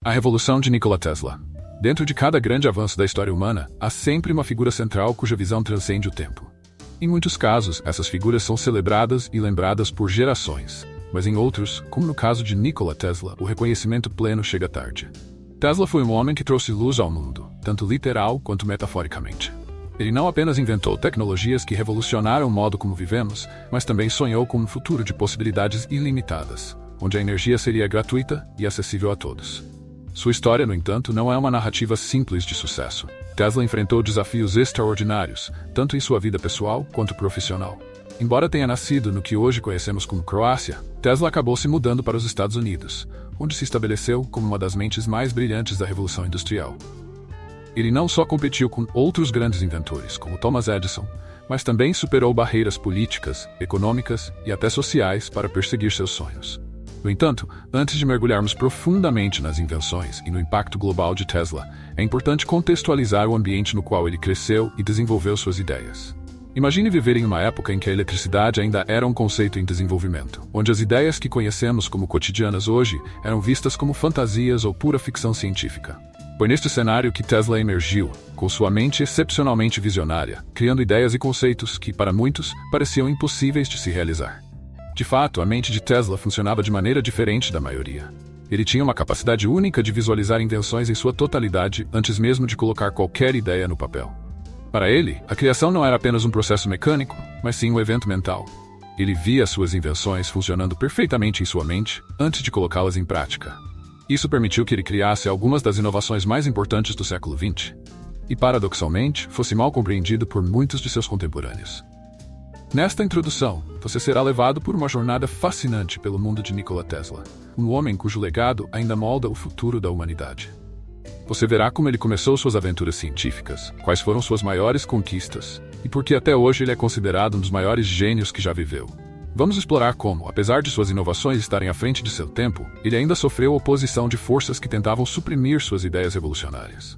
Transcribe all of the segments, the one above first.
A revolução de Nikola Tesla. Dentro de cada grande avanço da história humana, há sempre uma figura central cuja visão transcende o tempo. Em muitos casos, essas figuras são celebradas e lembradas por gerações, mas em outros, como no caso de Nikola Tesla, o reconhecimento pleno chega tarde. Tesla foi um homem que trouxe luz ao mundo, tanto literal quanto metaforicamente. Ele não apenas inventou tecnologias que revolucionaram o modo como vivemos, mas também sonhou com um futuro de possibilidades ilimitadas, onde a energia seria gratuita e acessível a todos. Sua história, no entanto, não é uma narrativa simples de sucesso. Tesla enfrentou desafios extraordinários, tanto em sua vida pessoal quanto profissional. Embora tenha nascido no que hoje conhecemos como Croácia, Tesla acabou se mudando para os Estados Unidos, onde se estabeleceu como uma das mentes mais brilhantes da Revolução Industrial. Ele não só competiu com outros grandes inventores, como Thomas Edison, mas também superou barreiras políticas, econômicas e até sociais para perseguir seus sonhos. No entanto, antes de mergulharmos profundamente nas invenções e no impacto global de Tesla, é importante contextualizar o ambiente no qual ele cresceu e desenvolveu suas ideias. Imagine viver em uma época em que a eletricidade ainda era um conceito em desenvolvimento, onde as ideias que conhecemos como cotidianas hoje eram vistas como fantasias ou pura ficção científica. Foi neste cenário que Tesla emergiu, com sua mente excepcionalmente visionária, criando ideias e conceitos que, para muitos, pareciam impossíveis de se realizar. De fato, a mente de Tesla funcionava de maneira diferente da maioria. Ele tinha uma capacidade única de visualizar invenções em sua totalidade antes mesmo de colocar qualquer ideia no papel. Para ele, a criação não era apenas um processo mecânico, mas sim um evento mental. Ele via suas invenções funcionando perfeitamente em sua mente antes de colocá-las em prática. Isso permitiu que ele criasse algumas das inovações mais importantes do século XX, e paradoxalmente, fosse mal compreendido por muitos de seus contemporâneos. Nesta introdução, você será levado por uma jornada fascinante pelo mundo de Nikola Tesla, um homem cujo legado ainda molda o futuro da humanidade. Você verá como ele começou suas aventuras científicas, quais foram suas maiores conquistas, e por que até hoje ele é considerado um dos maiores gênios que já viveu. Vamos explorar como, apesar de suas inovações estarem à frente de seu tempo, ele ainda sofreu oposição de forças que tentavam suprimir suas ideias revolucionárias.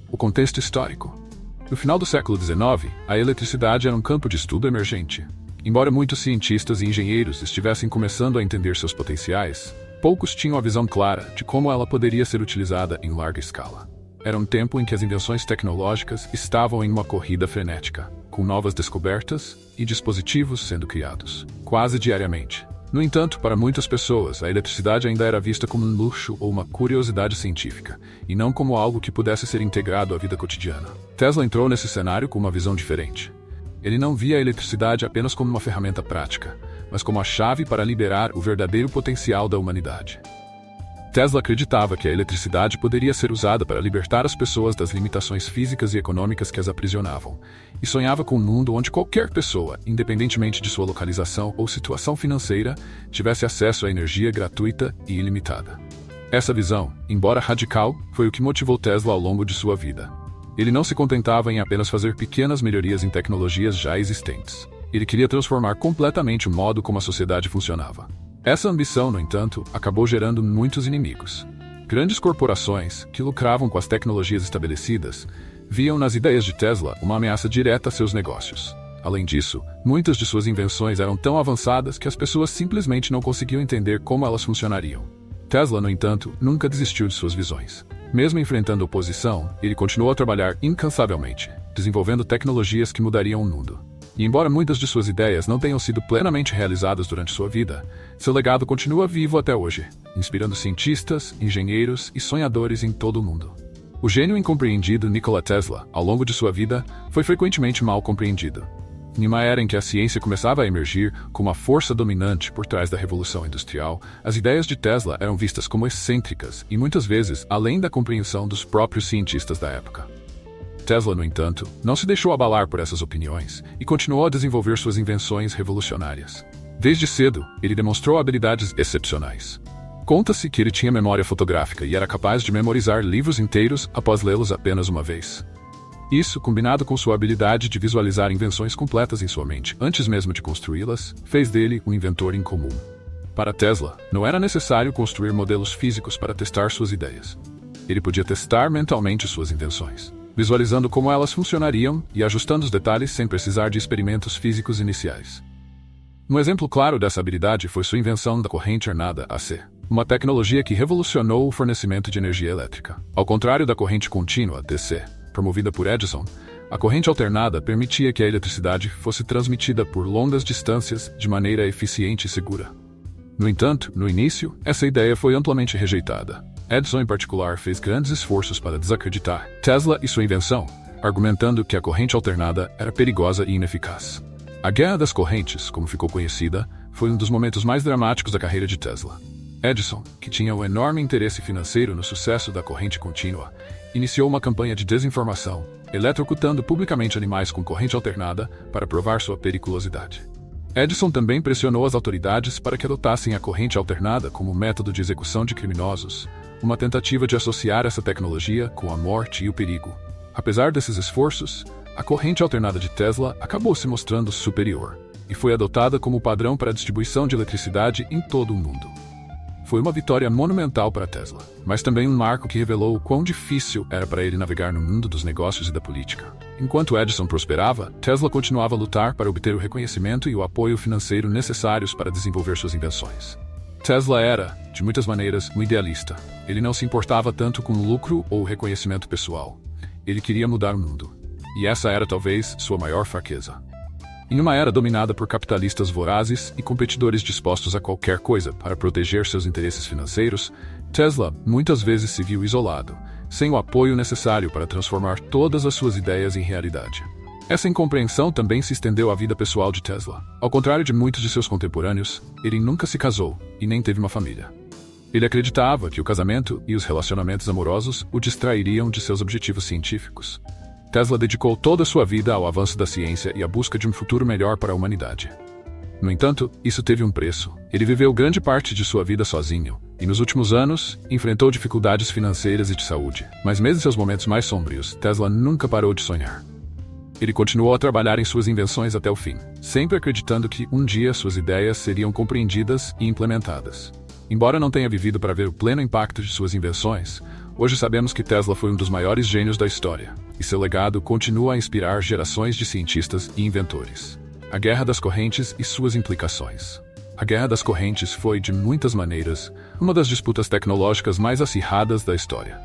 O contexto histórico. No final do século XIX, a eletricidade era um campo de estudo emergente. Embora muitos cientistas e engenheiros estivessem começando a entender seus potenciais, poucos tinham a visão clara de como ela poderia ser utilizada em larga escala. Era um tempo em que as invenções tecnológicas estavam em uma corrida frenética, com novas descobertas e dispositivos sendo criados, quase diariamente. No entanto, para muitas pessoas, a eletricidade ainda era vista como um luxo ou uma curiosidade científica, e não como algo que pudesse ser integrado à vida cotidiana. Tesla entrou nesse cenário com uma visão diferente. Ele não via a eletricidade apenas como uma ferramenta prática, mas como a chave para liberar o verdadeiro potencial da humanidade. Tesla acreditava que a eletricidade poderia ser usada para libertar as pessoas das limitações físicas e econômicas que as aprisionavam, e sonhava com um mundo onde qualquer pessoa, independentemente de sua localização ou situação financeira, tivesse acesso à energia gratuita e ilimitada. Essa visão, embora radical, foi o que motivou Tesla ao longo de sua vida. Ele não se contentava em apenas fazer pequenas melhorias em tecnologias já existentes. Ele queria transformar completamente o modo como a sociedade funcionava. Essa ambição, no entanto, acabou gerando muitos inimigos. Grandes corporações, que lucravam com as tecnologias estabelecidas, viam nas ideias de Tesla uma ameaça direta a seus negócios. Além disso, muitas de suas invenções eram tão avançadas que as pessoas simplesmente não conseguiam entender como elas funcionariam. Tesla, no entanto, nunca desistiu de suas visões. Mesmo enfrentando oposição, ele continuou a trabalhar incansavelmente, desenvolvendo tecnologias que mudariam o mundo. E embora muitas de suas ideias não tenham sido plenamente realizadas durante sua vida, seu legado continua vivo até hoje, inspirando cientistas, engenheiros e sonhadores em todo o mundo. O gênio incompreendido Nikola Tesla, ao longo de sua vida, foi frequentemente mal compreendido. Em uma era em que a ciência começava a emergir como a força dominante por trás da Revolução Industrial, as ideias de Tesla eram vistas como excêntricas e muitas vezes além da compreensão dos próprios cientistas da época. Tesla, no entanto, não se deixou abalar por essas opiniões e continuou a desenvolver suas invenções revolucionárias. Desde cedo, ele demonstrou habilidades excepcionais. Conta-se que ele tinha memória fotográfica e era capaz de memorizar livros inteiros após lê-los apenas uma vez. Isso, combinado com sua habilidade de visualizar invenções completas em sua mente antes mesmo de construí-las, fez dele um inventor incomum. Para Tesla, não era necessário construir modelos físicos para testar suas ideias. Ele podia testar mentalmente suas invenções, visualizando como elas funcionariam e ajustando os detalhes sem precisar de experimentos físicos iniciais. Um exemplo claro dessa habilidade foi sua invenção da corrente alternada AC. uma tecnologia que revolucionou o fornecimento de energia elétrica. Ao contrário da corrente contínua, DC, promovida por Edison, a corrente alternada permitia que a eletricidade fosse transmitida por longas distâncias de maneira eficiente e segura. No entanto, no início, essa ideia foi amplamente rejeitada. Edison, em particular, fez grandes esforços para desacreditar Tesla e sua invenção, argumentando que a corrente alternada era perigosa e ineficaz. A Guerra das Correntes, como ficou conhecida, foi um dos momentos mais dramáticos da carreira de Tesla. Edison, que tinha um enorme interesse financeiro no sucesso da corrente contínua, iniciou uma campanha de desinformação, eletrocutando publicamente animais com corrente alternada para provar sua periculosidade. Edison também pressionou as autoridades para que adotassem a corrente alternada como método de execução de criminosos, uma tentativa de associar essa tecnologia com a morte e o perigo. Apesar desses esforços, a corrente alternada de Tesla acabou se mostrando superior e foi adotada como padrão para a distribuição de eletricidade em todo o mundo. Foi uma vitória monumental para Tesla, mas também um marco que revelou o quão difícil era para ele navegar no mundo dos negócios e da política. Enquanto Edison prosperava, Tesla continuava a lutar para obter o reconhecimento e o apoio financeiro necessários para desenvolver suas invenções. Tesla era, de muitas maneiras, um idealista. Ele não se importava tanto com o lucro ou o reconhecimento pessoal. Ele queria mudar o mundo. E essa era talvez sua maior fraqueza. Em uma era dominada por capitalistas vorazes e competidores dispostos a qualquer coisa para proteger seus interesses financeiros, Tesla muitas vezes se viu isolado, sem o apoio necessário para transformar todas as suas ideias em realidade. Essa incompreensão também se estendeu à vida pessoal de Tesla. Ao contrário de muitos de seus contemporâneos, ele nunca se casou e nem teve uma família. Ele acreditava que o casamento e os relacionamentos amorosos o distrairiam de seus objetivos científicos. Tesla dedicou toda a sua vida ao avanço da ciência e à busca de um futuro melhor para a humanidade. No entanto, isso teve um preço. Ele viveu grande parte de sua vida sozinho, e nos últimos anos, enfrentou dificuldades financeiras e de saúde. Mas mesmo em seus momentos mais sombrios, Tesla nunca parou de sonhar. Ele continuou a trabalhar em suas invenções até o fim, sempre acreditando que um dia suas ideias seriam compreendidas e implementadas. Embora não tenha vivido para ver o pleno impacto de suas invenções, hoje sabemos que Tesla foi um dos maiores gênios da história, e seu legado continua a inspirar gerações de cientistas e inventores. A Guerra das Correntes e suas implicações. A Guerra das Correntes foi, de muitas maneiras, uma das disputas tecnológicas mais acirradas da história.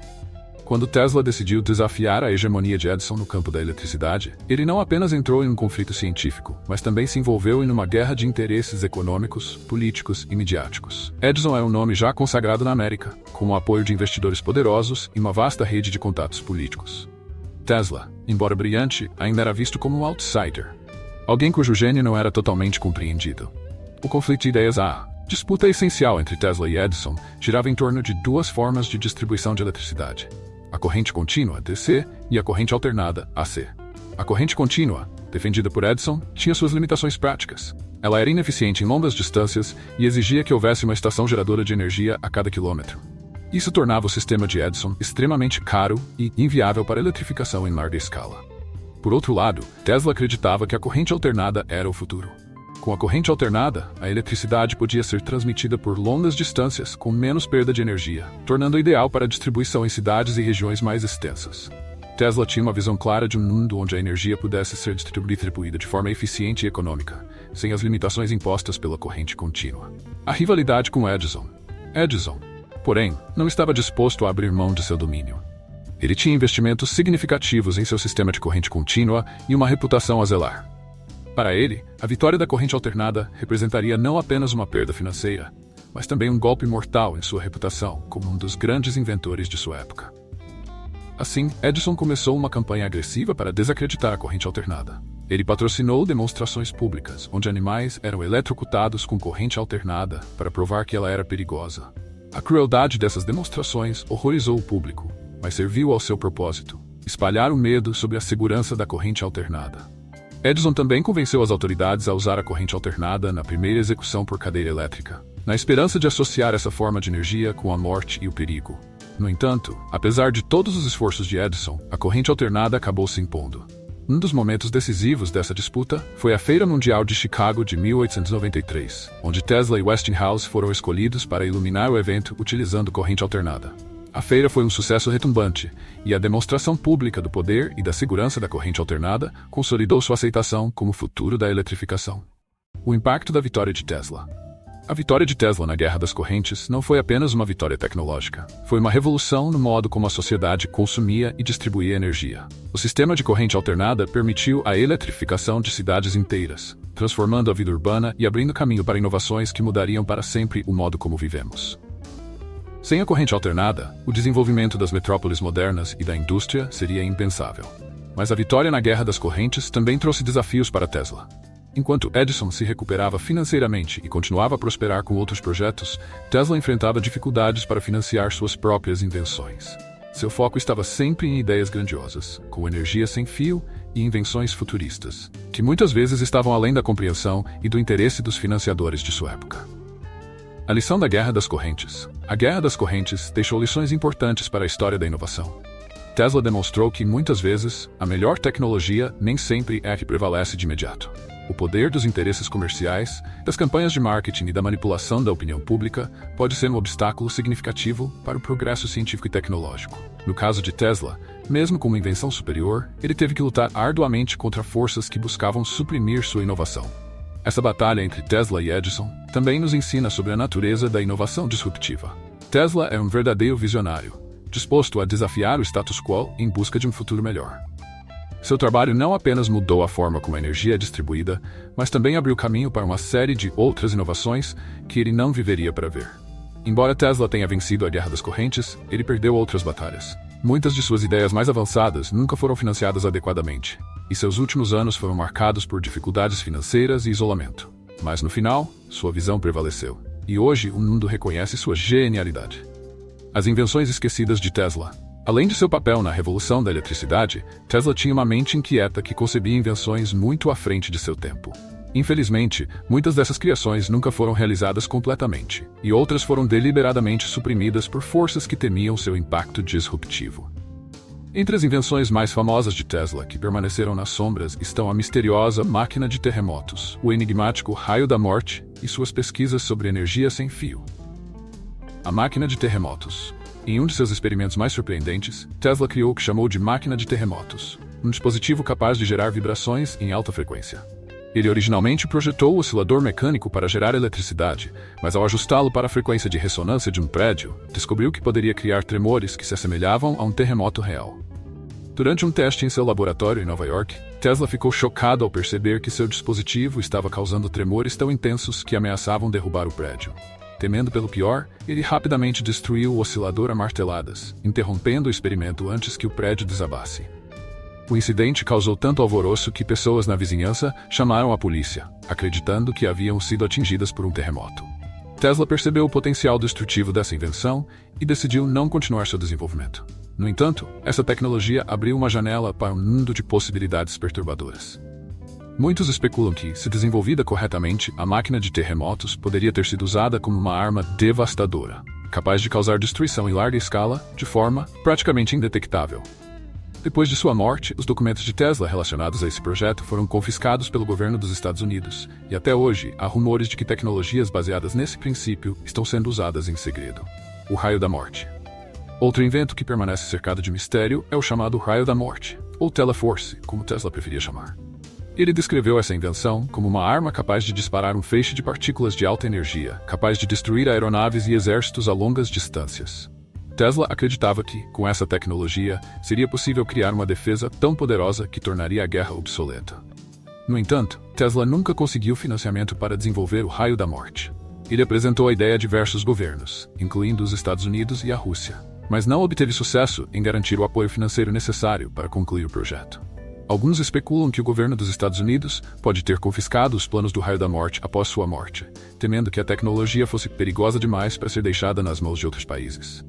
Quando Tesla decidiu desafiar a hegemonia de Edison no campo da eletricidade, ele não apenas entrou em um conflito científico, mas também se envolveu em uma guerra de interesses econômicos, políticos e midiáticos. Edison é um nome já consagrado na América, com o apoio de investidores poderosos e uma vasta rede de contatos políticos. Tesla, embora brilhante, ainda era visto como um outsider, alguém cujo gênio não era totalmente compreendido. O conflito de ideias, a disputa essencial entre Tesla e Edison, girava em torno de duas formas de distribuição de eletricidade: a corrente contínua, DC, e a corrente alternada, AC. A corrente contínua, defendida por Edison, tinha suas limitações práticas. Ela era ineficiente em longas distâncias e exigia que houvesse uma estação geradora de energia a cada quilômetro. Isso tornava o sistema de Edison extremamente caro e inviável para a eletrificação em larga escala. Por outro lado, Tesla acreditava que a corrente alternada era o futuro. Com a corrente alternada, a eletricidade podia ser transmitida por longas distâncias com menos perda de energia, tornando-a ideal para a distribuição em cidades e regiões mais extensas. Tesla tinha uma visão clara de um mundo onde a energia pudesse ser distribuída de forma eficiente e econômica, sem as limitações impostas pela corrente contínua. A rivalidade com Edison, porém, não estava disposto a abrir mão de seu domínio. Ele tinha investimentos significativos em seu sistema de corrente contínua e uma reputação a zelar. Para ele, a vitória da corrente alternada representaria não apenas uma perda financeira, mas também um golpe mortal em sua reputação como um dos grandes inventores de sua época. Assim, Edison começou uma campanha agressiva para desacreditar a corrente alternada. Ele patrocinou demonstrações públicas, onde animais eram eletrocutados com corrente alternada para provar que ela era perigosa. A crueldade dessas demonstrações horrorizou o público, mas serviu ao seu propósito: espalhar o medo sobre a segurança da corrente alternada. Edison também convenceu as autoridades a usar a corrente alternada na primeira execução por cadeira elétrica, na esperança de associar essa forma de energia com a morte e o perigo. No entanto, apesar de todos os esforços de Edison, a corrente alternada acabou se impondo. Um dos momentos decisivos dessa disputa foi a Feira Mundial de Chicago de 1893, onde Tesla e Westinghouse foram escolhidos para iluminar o evento utilizando corrente alternada. A feira foi um sucesso retumbante, e a demonstração pública do poder e da segurança da corrente alternada consolidou sua aceitação como futuro da eletrificação. O impacto da vitória de Tesla. A vitória de Tesla na Guerra das Correntes não foi apenas uma vitória tecnológica. Foi uma revolução no modo como a sociedade consumia e distribuía energia. O sistema de corrente alternada permitiu a eletrificação de cidades inteiras, transformando a vida urbana e abrindo caminho para inovações que mudariam para sempre o modo como vivemos. Sem a corrente alternada, o desenvolvimento das metrópoles modernas e da indústria seria impensável. Mas a vitória na Guerra das Correntes também trouxe desafios para Tesla. Enquanto Edison se recuperava financeiramente e continuava a prosperar com outros projetos, Tesla enfrentava dificuldades para financiar suas próprias invenções. Seu foco estava sempre em ideias grandiosas, com energia sem fio e invenções futuristas, que muitas vezes estavam além da compreensão e do interesse dos financiadores de sua época. A lição da Guerra das Correntes. A Guerra das Correntes deixou lições importantes para a história da inovação. Tesla demonstrou que, muitas vezes, a melhor tecnologia nem sempre é a que prevalece de imediato. O poder dos interesses comerciais, das campanhas de marketing e da manipulação da opinião pública pode ser um obstáculo significativo para o progresso científico e tecnológico. No caso de Tesla, mesmo com uma invenção superior, ele teve que lutar arduamente contra forças que buscavam suprimir sua inovação. Essa batalha entre Tesla e Edison também nos ensina sobre a natureza da inovação disruptiva. Tesla é um verdadeiro visionário, disposto a desafiar o status quo em busca de um futuro melhor. Seu trabalho não apenas mudou a forma como a energia é distribuída, mas também abriu caminho para uma série de outras inovações que ele não viveria para ver. Embora Tesla tenha vencido a Guerra das Correntes, ele perdeu outras batalhas. Muitas de suas ideias mais avançadas nunca foram financiadas adequadamente, e seus últimos anos foram marcados por dificuldades financeiras e isolamento. Mas no final, sua visão prevaleceu, e hoje o mundo reconhece sua genialidade. As invenções esquecidas de Tesla. Além de seu papel na revolução da eletricidade, Tesla tinha uma mente inquieta que concebia invenções muito à frente de seu tempo. Infelizmente, muitas dessas criações nunca foram realizadas completamente, e outras foram deliberadamente suprimidas por forças que temiam seu impacto disruptivo. Entre as invenções mais famosas de Tesla que permaneceram nas sombras estão a misteriosa máquina de terremotos, o enigmático raio da morte e suas pesquisas sobre energia sem fio. A máquina de terremotos. Em um de seus experimentos mais surpreendentes, Tesla criou o que chamou de máquina de terremotos, um dispositivo capaz de gerar vibrações em alta frequência. Ele originalmente projetou o oscilador mecânico para gerar eletricidade, mas ao ajustá-lo para a frequência de ressonância de um prédio, descobriu que poderia criar tremores que se assemelhavam a um terremoto real. Durante um teste em seu laboratório em Nova York, Tesla ficou chocado ao perceber que seu dispositivo estava causando tremores tão intensos que ameaçavam derrubar o prédio. Temendo pelo pior, ele rapidamente destruiu o oscilador a marteladas, interrompendo o experimento antes que o prédio desabasse. O incidente causou tanto alvoroço que pessoas na vizinhança chamaram a polícia, acreditando que haviam sido atingidas por um terremoto. Tesla percebeu o potencial destrutivo dessa invenção e decidiu não continuar seu desenvolvimento. No entanto, essa tecnologia abriu uma janela para um mundo de possibilidades perturbadoras. Muitos especulam que, se desenvolvida corretamente, a máquina de terremotos poderia ter sido usada como uma arma devastadora, capaz de causar destruição em larga escala, de forma praticamente indetectável. Depois de sua morte, os documentos de Tesla relacionados a esse projeto foram confiscados pelo governo dos Estados Unidos, e até hoje há rumores de que tecnologias baseadas nesse princípio estão sendo usadas em segredo. O raio da morte. Outro invento que permanece cercado de mistério é o chamado raio da morte, ou Teleforce, como Tesla preferia chamar. Ele descreveu essa invenção como uma arma capaz de disparar um feixe de partículas de alta energia, capaz de destruir aeronaves e exércitos a longas distâncias. Tesla acreditava que, com essa tecnologia, seria possível criar uma defesa tão poderosa que tornaria a guerra obsoleta. No entanto, Tesla nunca conseguiu financiamento para desenvolver o raio da morte. Ele apresentou a ideia a diversos governos, incluindo os Estados Unidos e a Rússia, mas não obteve sucesso em garantir o apoio financeiro necessário para concluir o projeto. Alguns especulam que o governo dos Estados Unidos pode ter confiscado os planos do raio da morte após sua morte, temendo que a tecnologia fosse perigosa demais para ser deixada nas mãos de outros países.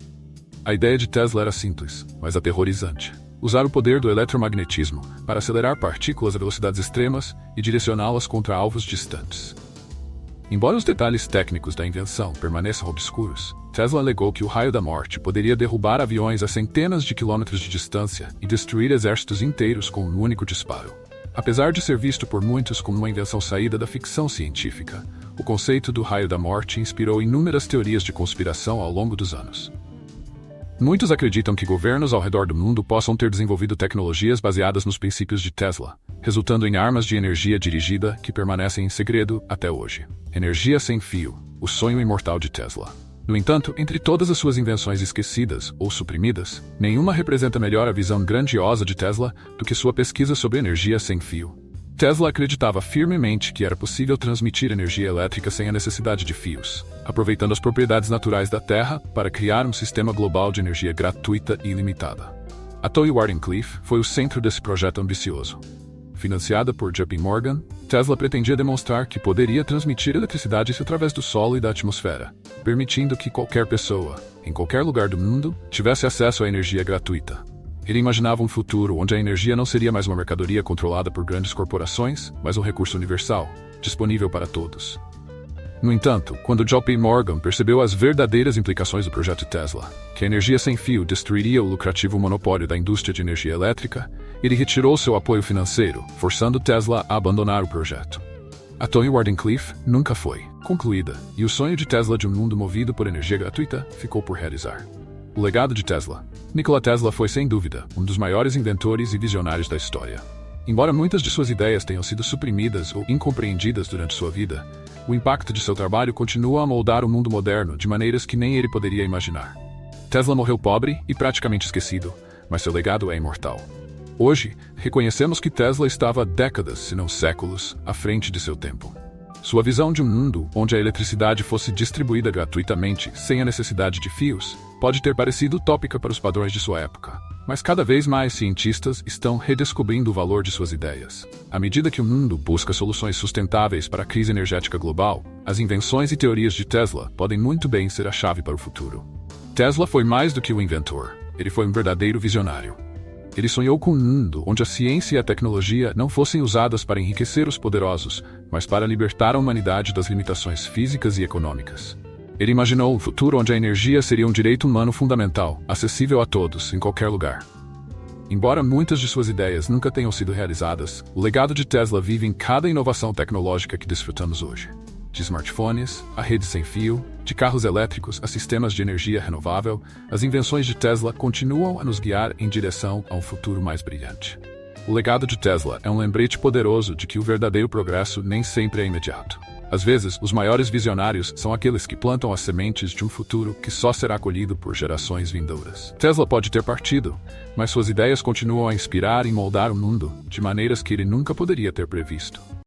A ideia de Tesla era simples, mas aterrorizante. Usar o poder do eletromagnetismo para acelerar partículas a velocidades extremas e direcioná-las contra alvos distantes. Embora os detalhes técnicos da invenção permaneçam obscuros, Tesla alegou que o raio da morte poderia derrubar aviões a centenas de quilômetros de distância e destruir exércitos inteiros com um único disparo. Apesar de ser visto por muitos como uma invenção saída da ficção científica, o conceito do raio da morte inspirou inúmeras teorias de conspiração ao longo dos anos. Muitos acreditam que governos ao redor do mundo possam ter desenvolvido tecnologias baseadas nos princípios de Tesla, resultando em armas de energia dirigida que permanecem em segredo até hoje. Energia sem fio, o sonho imortal de Tesla. No entanto, entre todas as suas invenções esquecidas ou suprimidas, nenhuma representa melhor a visão grandiosa de Tesla do que sua pesquisa sobre energia sem fio. Tesla acreditava firmemente que era possível transmitir energia elétrica sem a necessidade de fios, aproveitando as propriedades naturais da Terra para criar um sistema global de energia gratuita e ilimitada. A Toy Wardenclyffe foi o centro desse projeto ambicioso. Financiada por JP Morgan, Tesla pretendia demonstrar que poderia transmitir eletricidade através do solo e da atmosfera, permitindo que qualquer pessoa, em qualquer lugar do mundo, tivesse acesso à energia gratuita. Ele imaginava um futuro onde a energia não seria mais uma mercadoria controlada por grandes corporações, mas um recurso universal, disponível para todos. No entanto, quando JP Morgan percebeu as verdadeiras implicações do projeto Tesla, que a energia sem fio destruiria o lucrativo monopólio da indústria de energia elétrica, ele retirou seu apoio financeiro, forçando Tesla a abandonar o projeto. A Toy Wardenclyffe nunca foi concluída, e o sonho de Tesla de um mundo movido por energia gratuita ficou por realizar. O legado de Tesla. Nikola Tesla foi, sem dúvida, um dos maiores inventores e visionários da história. Embora muitas de suas ideias tenham sido suprimidas ou incompreendidas durante sua vida, o impacto de seu trabalho continua a moldar o mundo moderno de maneiras que nem ele poderia imaginar. Tesla morreu pobre e praticamente esquecido, mas seu legado é imortal. Hoje, reconhecemos que Tesla estava décadas, se não séculos, à frente de seu tempo. Sua visão de um mundo onde a eletricidade fosse distribuída gratuitamente, sem a necessidade de fios, pode ter parecido utópica para os padrões de sua época. Mas cada vez mais cientistas estão redescobrindo o valor de suas ideias. À medida que o mundo busca soluções sustentáveis para a crise energética global, as invenções e teorias de Tesla podem muito bem ser a chave para o futuro. Tesla foi mais do que um inventor. Ele foi um verdadeiro visionário. Ele sonhou com um mundo onde a ciência e a tecnologia não fossem usadas para enriquecer os poderosos, mas para libertar a humanidade das limitações físicas e econômicas. Ele imaginou um futuro onde a energia seria um direito humano fundamental, acessível a todos, em qualquer lugar. Embora muitas de suas ideias nunca tenham sido realizadas, o legado de Tesla vive em cada inovação tecnológica que desfrutamos hoje. De smartphones, a rede sem fio, de carros elétricos a sistemas de energia renovável, as invenções de Tesla continuam a nos guiar em direção a um futuro mais brilhante. O legado de Tesla é um lembrete poderoso de que o verdadeiro progresso nem sempre é imediato. Às vezes, os maiores visionários são aqueles que plantam as sementes de um futuro que só será colhido por gerações vindouras. Tesla pode ter partido, mas suas ideias continuam a inspirar e moldar o mundo de maneiras que ele nunca poderia ter previsto.